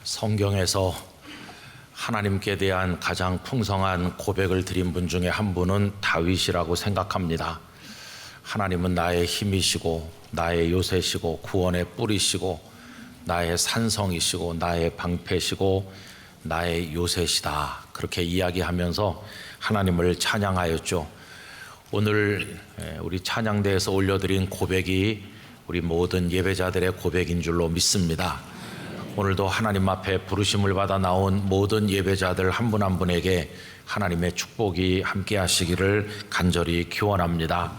성경에서 하나님께 대한 가장 풍성한 고백을 드린 분 중에 한 분은 다윗이라고 생각합니다. 하나님은 나의 힘이시고 나의 요새시고 구원의 뿌리시고 나의 산성이시고 나의 방패시고 나의 요새시다, 그렇게 이야기하면서 하나님을 찬양하였죠. 오늘 우리 찬양대에서 올려드린 고백이 우리 모든 예배자들의 고백인 줄로 믿습니다. 오늘도 하나님 앞에 부르심을 받아 나온 모든 예배자들 한 분 한 분에게 하나님의 축복이 함께 하시기를 간절히 기원합니다.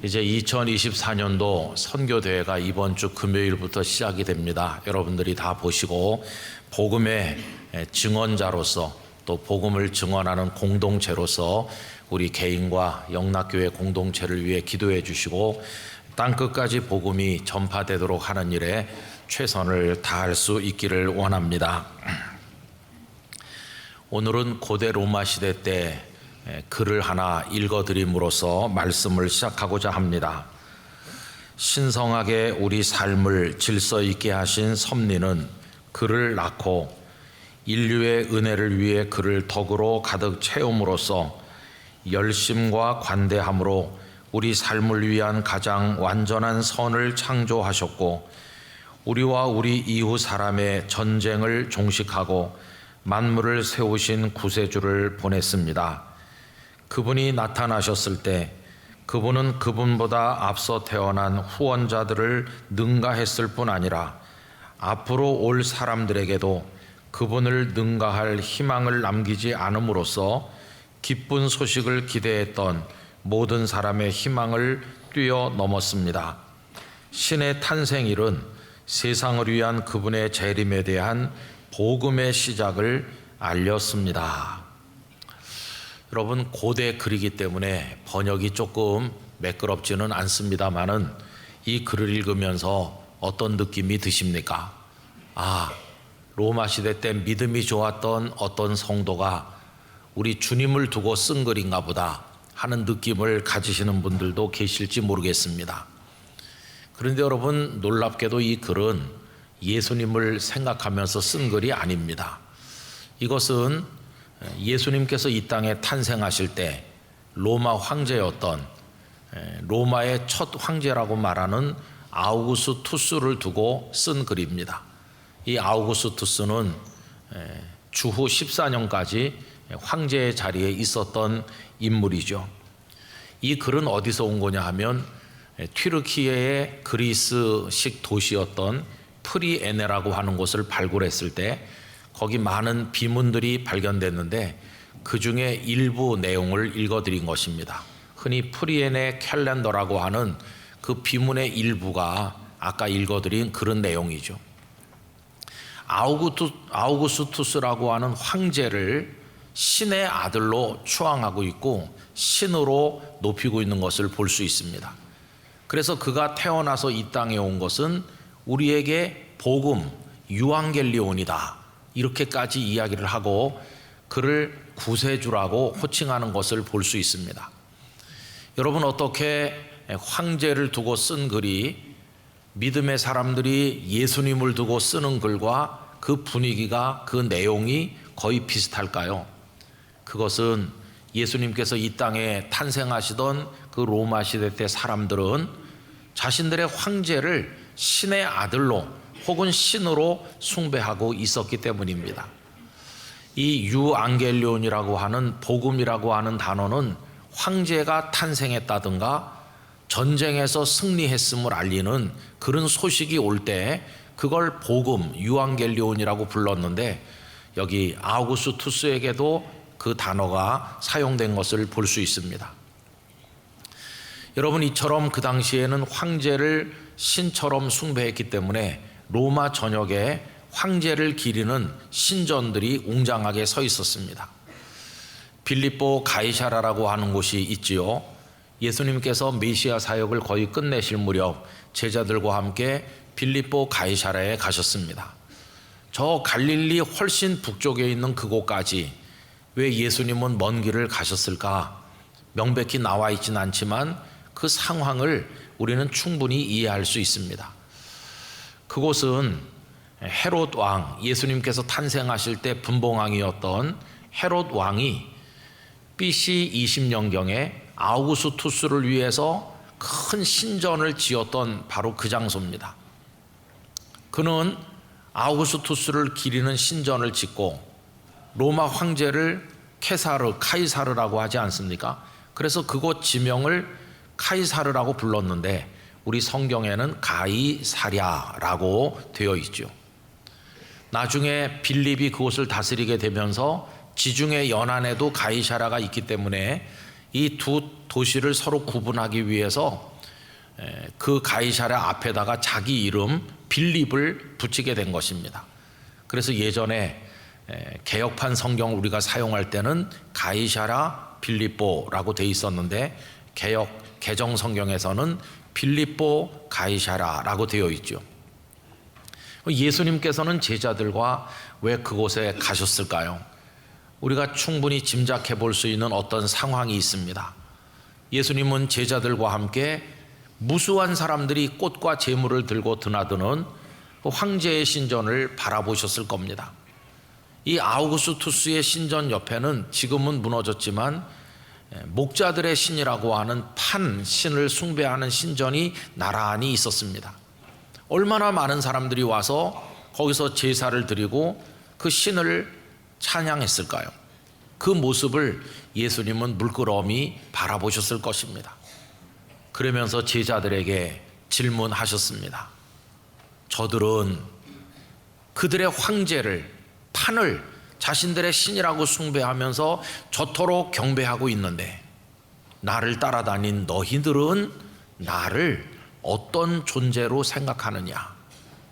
이제 2024년도 선교대회가 이번 주 금요일부터 시작이 됩니다. 여러분들이 다 보시고 복음의 증언자로서 또 복음을 증언하는 공동체로서 우리 개인과 영락교회 공동체를 위해 기도해 주시고 땅끝까지 복음이 전파되도록 하는 일에 최선을 다할 수 있기를 원합니다. 오늘은 고대 로마 시대 때 글을 하나 읽어드림으로써 말씀을 시작하고자 합니다. 신성하게 우리 삶을 질서 있게 하신 섭리는 그를 낳고 인류의 은혜를 위해 그를 덕으로 가득 채움으로써 열심과 관대함으로 우리 삶을 위한 가장 완전한 선을 창조하셨고 우리와 우리 이웃 사람의 전쟁을 종식하고 만물을 세우신 구세주를 보냈습니다. 그분이 나타나셨을 때 그분은 그분보다 앞서 태어난 후원자들을 능가했을 뿐 아니라 앞으로 올 사람들에게도 그분을 능가할 희망을 남기지 않음으로써 기쁜 소식을 기대했던 모든 사람의 희망을 뛰어넘었습니다. 신의 탄생일은 세상을 위한 그분의 재림에 대한 복음의 시작을 알렸습니다. 여러분, 고대 글이기 때문에 번역이 조금 매끄럽지는 않습니다만은 이 글을 읽으면서 어떤 느낌이 드십니까? 로마 시대 때 믿음이 좋았던 어떤 성도가 우리 주님을 두고 쓴 글인가 보다 하는 느낌을 가지시는 분들도 계실지 모르겠습니다. 그런데 여러분, 놀랍게도 이 글은 예수님을 생각하면서 쓴 글이 아닙니다. 이것은 예수님께서 이 땅에 탄생하실 때 로마 황제였던 로마의 첫 황제라고 말하는 아우구스투스를 두고 쓴 글입니다. 이 아우구스투스는 주후 14년까지 황제의 자리에 있었던 인물이죠. 이 글은 어디서 온 거냐 하면 튀르키예의 그리스식 도시였던 프리에네라고 하는 곳을 발굴했을 때 거기 많은 비문들이 발견됐는데 그 중에 일부 내용을 읽어드린 것입니다. 흔히 프리에네 캘렌더라고 하는 그 비문의 일부가 아까 읽어드린 그런 내용이죠. 아우구스투스라고 하는 황제를 신의 아들로 추앙하고 있고 신으로 높이고 있는 것을 볼 수 있습니다. 그래서 그가 태어나서 이 땅에 온 것은 우리에게 복음, 유앙겔리온이다, 이렇게까지 이야기를 하고 그를 구세주라고 호칭하는 것을 볼 수 있습니다. 여러분, 어떻게 황제를 두고 쓴 글이 믿음의 사람들이 예수님을 두고 쓰는 글과 그 분위기가, 그 내용이 거의 비슷할까요? 그것은 예수님께서 이 땅에 탄생하시던 그 로마 시대 때 사람들은 자신들의 황제를 신의 아들로 혹은 신으로 숭배하고 있었기 때문입니다. 이 유앙겔리온이라고 하는 복음이라고 하는 단어는 황제가 탄생했다든가 전쟁에서 승리했음을 알리는 그런 소식이 올 때 그걸 복음, 유앙겔리온이라고 불렀는데 여기 아우구스투스에게도 그 단어가 사용된 것을 볼 수 있습니다. 여러분, 이처럼 그 당시에는 황제를 신처럼 숭배했기 때문에 로마 전역에 황제를 기리는 신전들이 웅장하게 서 있었습니다. 빌립보 가이사라라고 하는 곳이 있지요. 예수님께서 메시아 사역을 거의 끝내실 무렵 제자들과 함께 빌립보 가이사라에 가셨습니다. 저 갈릴리 훨씬 북쪽에 있는 그곳까지 왜 예수님은 먼 길을 가셨을까? 명백히 나와 있지는 않지만 그 상황을 우리는 충분히 이해할 수 있습니다. 그곳은 헤롯 왕, 예수님께서 탄생하실 때 분봉왕이었던 헤롯 왕이 BC 20년경에 아우구스투스를 위해서 큰 신전을 지었던 바로 그 장소입니다. 그는 아우구스투스를 기리는 신전을 짓고 로마 황제를 카이사르라고 하지 않습니까? 그래서 그곳 지명을 카이사르라고 불렀는데 우리 성경에는 가이사랴라고 되어 있죠. 나중에 빌립이 그곳을 다스리게 되면서 지중해 연안에도 가이사랴가 있기 때문에 이 두 도시를 서로 구분하기 위해서 그 가이사랴 앞에다가 자기 이름 빌립을 붙이게 된 것입니다. 그래서 예전에 개역판 성경을 우리가 사용할 때는 가이사랴 빌립보라고 돼 있었는데 개정 성경에서는 빌립보 가이사랴라고 되어 있죠. 예수님께서는 제자들과 왜 그곳에 가셨을까요? 우리가 충분히 짐작해 볼 수 있는 어떤 상황이 있습니다. 예수님은 제자들과 함께 무수한 사람들이 꽃과 제물을 들고 드나드는 그 황제의 신전을 바라보셨을 겁니다. 이 아우구스투스의 신전 옆에는 지금은 무너졌지만 목자들의 신이라고 하는 판 신을 숭배하는 신전이 나란히 있었습니다. 얼마나 많은 사람들이 와서 거기서 제사를 드리고 그 신을 찬양했을까요? 그 모습을 예수님은 물끄러미 바라보셨을 것입니다. 그러면서 제자들에게 질문하셨습니다. 저들은 그들의 황제를, 판을 자신들의 신이라고 숭배하면서 저토록 경배하고 있는데 나를 따라다닌 너희들은 나를 어떤 존재로 생각하느냐?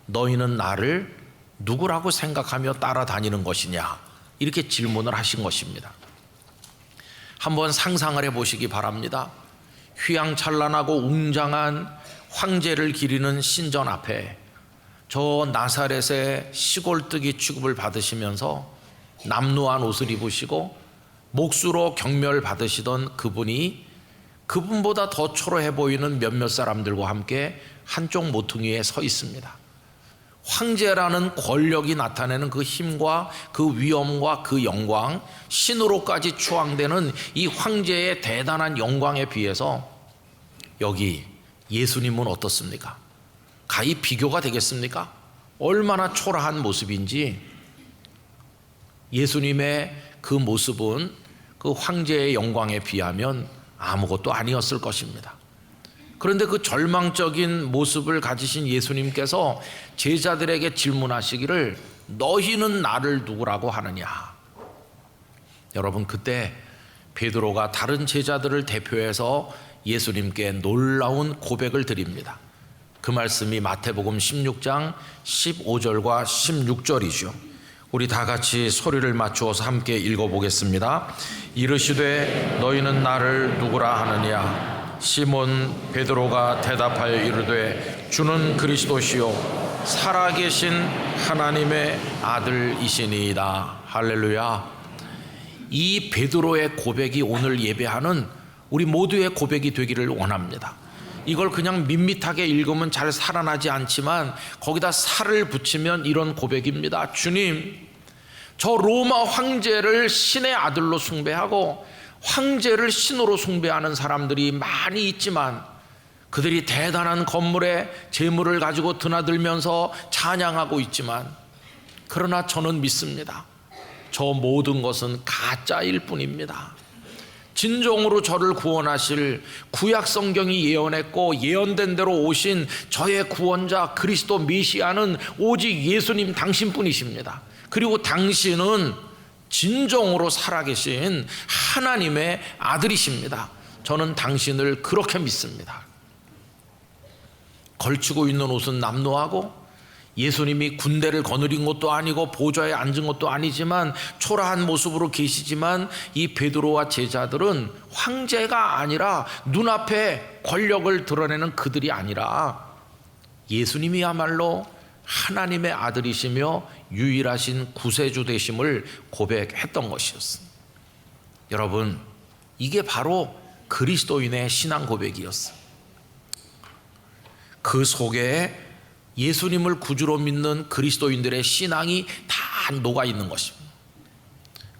너희는 나를 누구라고 생각하며 따라다니는 것이냐? 이렇게 질문을 하신 것입니다. 한번 상상을 해보시기 바랍니다. 휘황찬란하고 웅장한 황제를 기리는 신전 앞에 저 나사렛의 시골뜨기 취급을 받으시면서 남루한 옷을 입으시고 몫으로 경멸 받으시던 그분이 그분보다 더 초라해 보이는 몇몇 사람들과 함께 한쪽 모퉁이에 서 있습니다. 황제라는 권력이 나타내는 그 힘과 그 위엄과 그 영광, 신으로까지 추앙되는 이 황제의 대단한 영광에 비해서 여기 예수님은 어떻습니까? 가히 비교가 되겠습니까? 얼마나 초라한 모습인지. 예수님의 그 모습은 그 황제의 영광에 비하면 아무것도 아니었을 것입니다. 그런데 그 절망적인 모습을 가지신 예수님께서 제자들에게 질문하시기를 너희는 나를 누구라고 하느냐? 여러분, 그때 베드로가 다른 제자들을 대표해서 예수님께 놀라운 고백을 드립니다. 그 말씀이 마태복음 16장 15절과 16절이죠. 우리 다 같이 소리를 맞추어서 함께 읽어보겠습니다. 이르시되 너희는 나를 누구라 하느냐? 시몬 베드로가 대답하여 이르되 주는 그리스도시요 살아계신 하나님의 아들이시니이다. 할렐루야. 이 베드로의 고백이 오늘 예배하는 우리 모두의 고백이 되기를 원합니다. 이걸 그냥 밋밋하게 읽으면 잘 살아나지 않지만 거기다 살을 붙이면 이런 고백입니다. 주님, 저 로마 황제를 신의 아들로 숭배하고 황제를 신으로 숭배하는 사람들이 많이 있지만 그들이 대단한 건물에 재물을 가지고 드나들면서 찬양하고 있지만 그러나 저는 믿습니다. 저 모든 것은 가짜일 뿐입니다. 진정으로 저를 구원하실 구약 성경이 예언했고 예언된 대로 오신 저의 구원자 그리스도 메시아는 오직 예수님 당신뿐이십니다. 그리고 당신은 진정으로 살아계신 하나님의 아들이십니다. 저는 당신을 그렇게 믿습니다. 걸치고 있는 옷은 남루하고 예수님이 군대를 거느린 것도 아니고 보좌에 앉은 것도 아니지만 초라한 모습으로 계시지만 이 베드로와 제자들은 황제가 아니라 눈앞에 권력을 드러내는 그들이 아니라 예수님이야말로 하나님의 아들이시며 유일하신 구세주 되심을 고백했던 것이었습니다. 여러분, 이게 바로 그리스도인의 신앙 고백이었어요. 그 속에 예수님을 구주로 믿는 그리스도인들의 신앙이 다 녹아 있는 것입니다.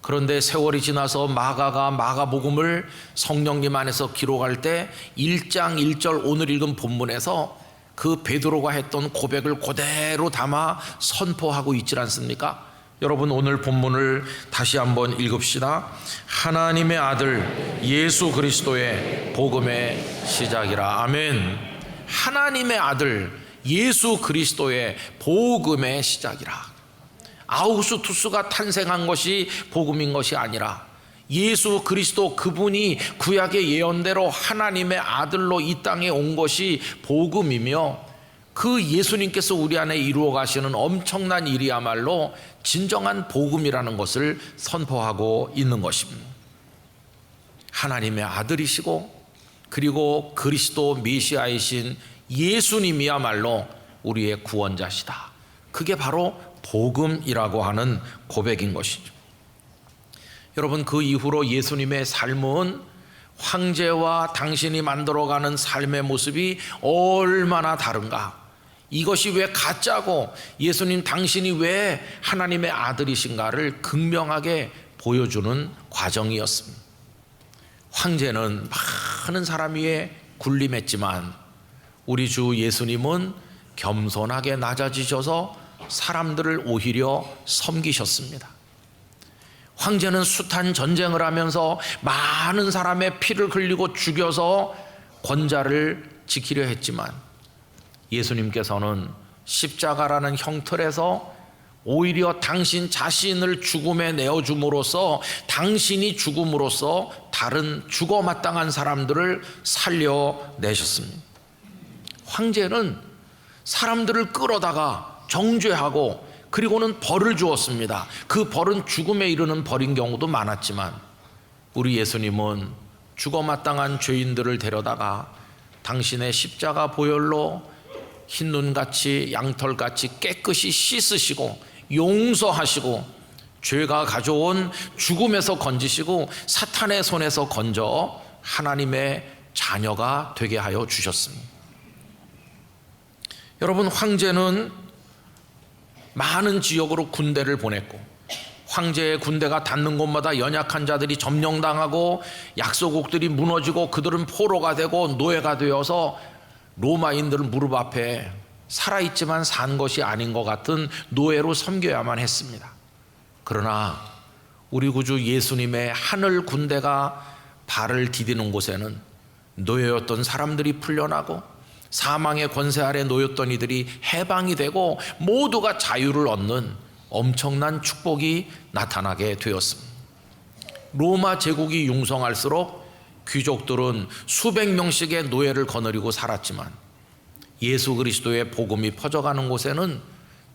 그런데 세월이 지나서 마가가 마가복음을 성령님 안에서 기록할 때 1장 1절 오늘 읽은 본문에서 그 베드로가 했던 고백을 그대로 담아 선포하고 있지 않습니까? 여러분, 오늘 본문을 다시 한번 읽읍시다. 하나님의 아들 예수 그리스도의 복음의 시작이라. 아멘. 하나님의 아들 예수 그리스도의 복음의 시작이라. 아우구스투스가 탄생한 것이 복음인 것이 아니라 예수 그리스도 그분이 구약의 예언대로 하나님의 아들로 이 땅에 온 것이 복음이며, 그 예수님께서 우리 안에 이루어 가시는 엄청난 일이야말로 진정한 복음이라는 것을 선포하고 있는 것입니다. 하나님의 아들이시고 그리고 그리스도 메시아이신 예수님이야말로 우리의 구원자시다. 그게 바로 복음이라고 하는 고백인 것이죠. 여러분, 그 이후로 예수님의 삶은 황제와 당신이 만들어가는 삶의 모습이 얼마나 다른가. 이것이 왜 가짜고 예수님 당신이 왜 하나님의 아들이신가를 극명하게 보여주는 과정이었습니다. 황제는 많은 사람 위에 군림했지만 우리 주 예수님은 겸손하게 낮아지셔서 사람들을 오히려 섬기셨습니다. 황제는 숱한 전쟁을 하면서 많은 사람의 피를 흘리고 죽여서 권자를 지키려 했지만 예수님께서는 십자가라는 형틀에서 오히려 당신 자신을 죽음에 내어줌으로써 당신이 죽음으로써 다른 죽어 마땅한 사람들을 살려내셨습니다. 황제는 사람들을 끌어다가 정죄하고 그리고는 벌을 주었습니다. 그 벌은 죽음에 이르는 벌인 경우도 많았지만 우리 예수님은 죽어 마땅한 죄인들을 데려다가 당신의 십자가 보혈로 흰눈같이 양털같이 깨끗이 씻으시고 용서하시고 죄가 가져온 죽음에서 건지시고 사탄의 손에서 건져 하나님의 자녀가 되게 하여 주셨습니다. 여러분, 황제는 많은 지역으로 군대를 보냈고 황제의 군대가 닿는 곳마다 연약한 자들이 점령당하고 약소국들이 무너지고 그들은 포로가 되고 노예가 되어서 로마인들 무릎 앞에 살아있지만 산 것이 아닌 것 같은 노예로 섬겨야만 했습니다. 그러나 우리 구주 예수님의 하늘 군대가 발을 디디는 곳에는 노예였던 사람들이 풀려나고 사망의 권세 아래 놓였던 이들이 해방이 되고 모두가 자유를 얻는 엄청난 축복이 나타나게 되었습니다. 로마 제국이 융성할수록 귀족들은 수백 명씩의 노예를 거느리고 살았지만 예수 그리스도의 복음이 퍼져가는 곳에는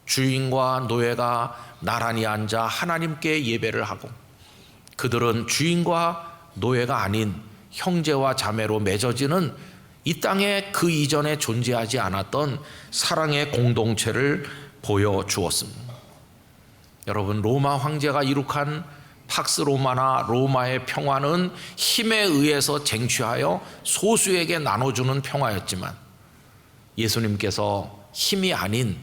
주인과 노예가 나란히 앉아 하나님께 예배를 하고 그들은 주인과 노예가 아닌 형제와 자매로 맺어지는 이 땅에 그 이전에 존재하지 않았던 사랑의 공동체를 보여주었습니다. 여러분, 로마 황제가 이룩한 팍스 로마나 로마의 평화는 힘에 의해서 쟁취하여 소수에게 나눠주는 평화였지만 예수님께서 힘이 아닌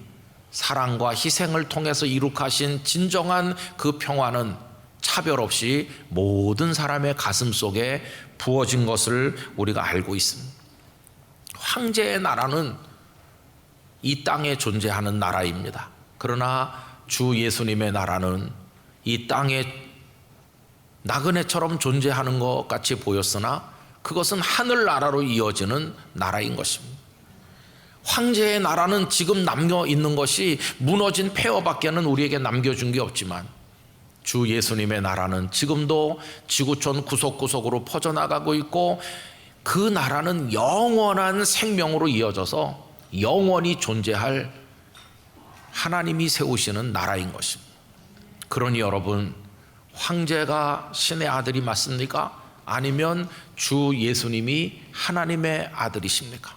사랑과 희생을 통해서 이룩하신 진정한 그 평화는 차별 없이 모든 사람의 가슴 속에 부어진 것을 우리가 알고 있습니다. 황제의 나라는 이 땅에 존재하는 나라입니다. 그러나 주 예수님의 나라는 이 땅에 나그네처럼 존재하는 것 같이 보였으나 그것은 하늘나라로 이어지는 나라인 것입니다. 황제의 나라는 지금 남겨 있는 것이 무너진 폐허밖에는 우리에게 남겨준 게 없지만 주 예수님의 나라는 지금도 지구촌 구석구석으로 퍼져나가고 있고 그 나라는 영원한 생명으로 이어져서 영원히 존재할 하나님이 세우시는 나라인 것입니다. 그러니 여러분, 황제가 신의 아들이 맞습니까? 아니면 주 예수님이 하나님의 아들이십니까?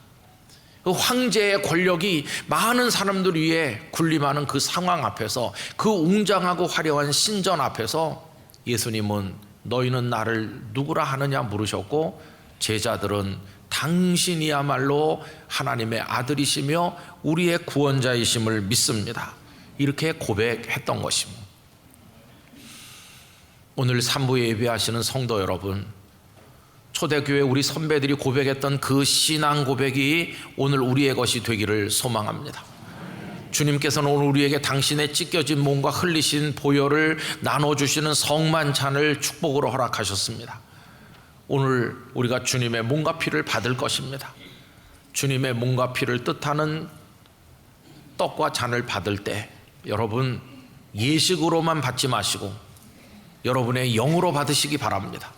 그 황제의 권력이 많은 사람들 위에 군림하는 그 상황 앞에서, 그 웅장하고 화려한 신전 앞에서 예수님은 너희는 나를 누구라 하느냐 물으셨고 제자들은 당신이야말로 하나님의 아들이시며 우리의 구원자이심을 믿습니다. 이렇게 고백했던 것입니다. 오늘 3부에 예배하시는 성도 여러분, 초대교회 우리 선배들이 고백했던 그 신앙 고백이 오늘 우리의 것이 되기를 소망합니다. 주님께서는 오늘 우리에게 당신의 찢겨진 몸과 흘리신 보혈을 나눠주시는 성만찬을 축복으로 허락하셨습니다. 오늘 우리가 주님의 몸과 피를 받을 것입니다. 주님의 몸과 피를 뜻하는 떡과 잔을 받을 때 여러분 예식으로만 받지 마시고 여러분의 영으로 받으시기 바랍니다.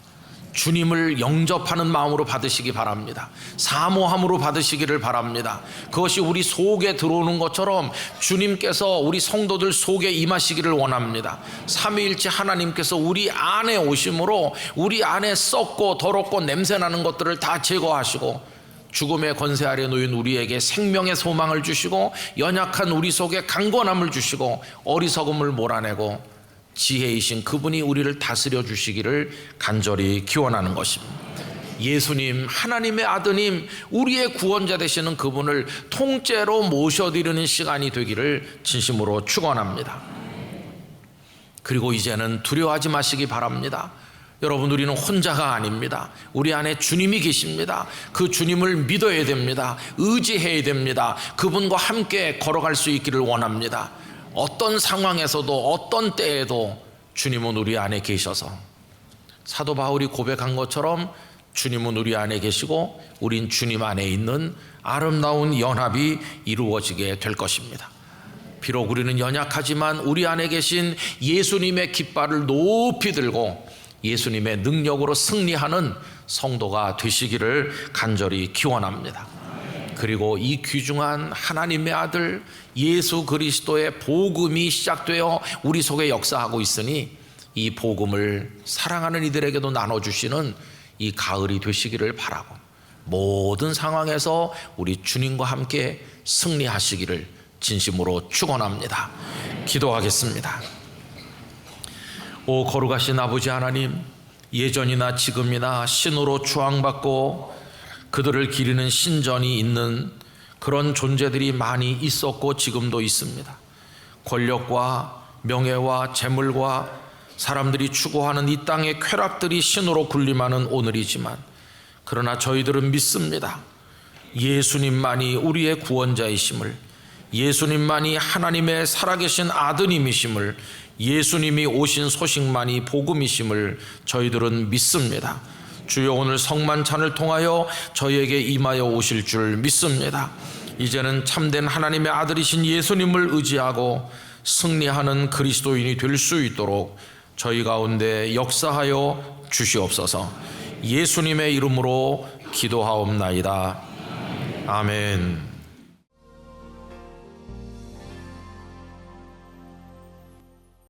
주님을 영접하는 마음으로 받으시기 바랍니다. 사모함으로 받으시기를 바랍니다. 그것이 우리 속에 들어오는 것처럼 주님께서 우리 성도들 속에 임하시기를 원합니다. 삼위일체 하나님께서 우리 안에 오심으로 우리 안에 썩고 더럽고 냄새나는 것들을 다 제거하시고 죽음의 권세 아래 놓인 우리에게 생명의 소망을 주시고 연약한 우리 속에 강건함을 주시고 어리석음을 몰아내고 지혜이신 그분이 우리를 다스려 주시기를 간절히 기원하는 것입니다. 예수님, 하나님의 아드님, 우리의 구원자 되시는 그분을 통째로 모셔드리는 시간이 되기를 진심으로 축원합니다. 그리고 이제는 두려워하지 마시기 바랍니다. 여러분, 우리는 혼자가 아닙니다. 우리 안에 주님이 계십니다. 그 주님을 믿어야 됩니다. 의지해야 됩니다. 그분과 함께 걸어갈 수 있기를 원합니다. 어떤 상황에서도 어떤 때에도 주님은 우리 안에 계셔서 사도 바울이 고백한 것처럼 주님은 우리 안에 계시고 우린 주님 안에 있는 아름다운 연합이 이루어지게 될 것입니다. 비록 우리는 연약하지만 우리 안에 계신 예수님의 깃발을 높이 들고 예수님의 능력으로 승리하는 성도가 되시기를 간절히 기원합니다. 그리고 이 귀중한 하나님의 아들 예수 그리스도의 복음이 시작되어 우리 속에 역사하고 있으니 이 복음을 사랑하는 이들에게도 나눠주시는 이 가을이 되시기를 바라고 모든 상황에서 우리 주님과 함께 승리하시기를 진심으로 축원합니다. 기도하겠습니다. 오 거룩하신 아버지 하나님, 예전이나 지금이나 신으로 추앙받고 그들을 기리는 신전이 있는 그런 존재들이 많이 있었고 지금도 있습니다. 권력과 명예와 재물과 사람들이 추구하는 이 땅의 쾌락들이 신으로 군림하는 오늘이지만 그러나 저희들은 믿습니다. 예수님만이 우리의 구원자이심을, 예수님만이 하나님의 살아계신 아드님이심을, 예수님이 오신 소식만이 복음이심을 저희들은 믿습니다. 주여, 오늘 성만찬을 통하여 저희에게 임하여 오실 줄 믿습니다. 이제는 참된 하나님의 아들이신 예수님을 의지하고 승리하는 그리스도인이 될 수 있도록 저희 가운데 역사하여 주시옵소서. 예수님의 이름으로 기도하옵나이다. 아멘.